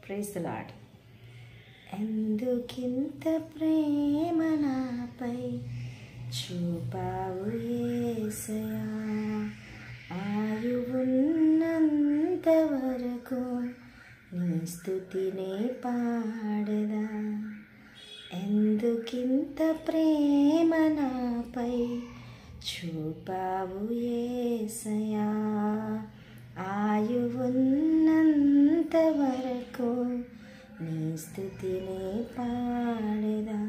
Praise the lord. ఎందుకింత ప్రేమ నాపై చూపావు యేసయ్యా, ఆయువున్నంత వరకు నీ స్తుతినే పాడెదా. ఎందుకింత ప్రేమ నాపై చూపావు యేసయ్యా, ఆయువున్నంత వరకు నీ స్తుతినే పాడెదా.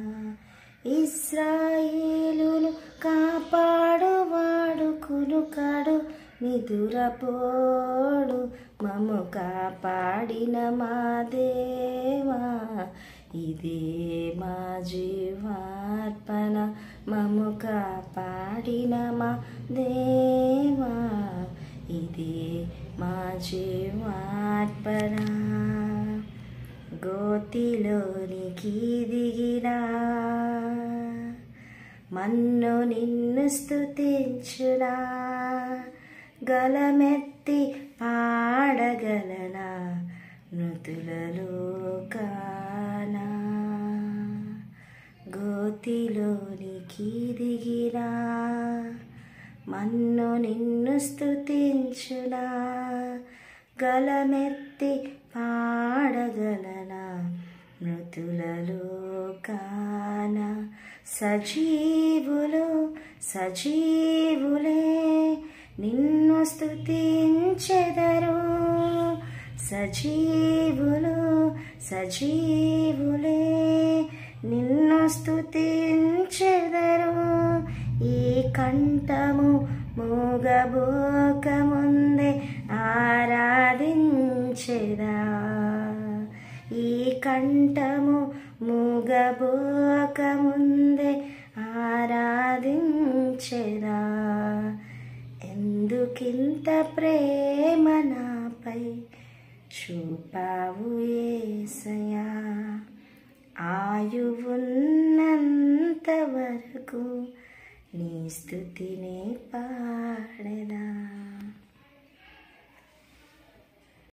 ఇశ్రాయేలును కాపాడువాడు కునుకాడు నిదురపోడు, మమ్ము కాపాడిన మా దేవా ఇదే మా జీవార్పణ. మమ్ము కాపాడిన మా దేవా ఇదే మా జీవార్పణ. గోతిలోనికి దిగినా మన్ను నిన్ను స్తుతించునా, గలమెత్తి పాడగలనా మృతులలో కానా. గోతిలోనికి దిగినా మన్ను నిన్ను స్తుతించునా, గలమెత్తి పాడగలనా మృతులలో కానా. సజీవులు సజీవులే నిన్ను స్తుతించెదరు, సజీవులు సజీవులే నిన్ను స్తుతించెదరు. ఈ కంఠము మూగబోకముందే ఆరాధించెదా, ఈ కంఠము మూగబోకముందే ఆరాధించెదా. ఎందుకింత ప్రేమ నాపై చూపావు యేసయ్యా, ఆయువున్నంత వరకు నీ స్తుతినే పాడెదా.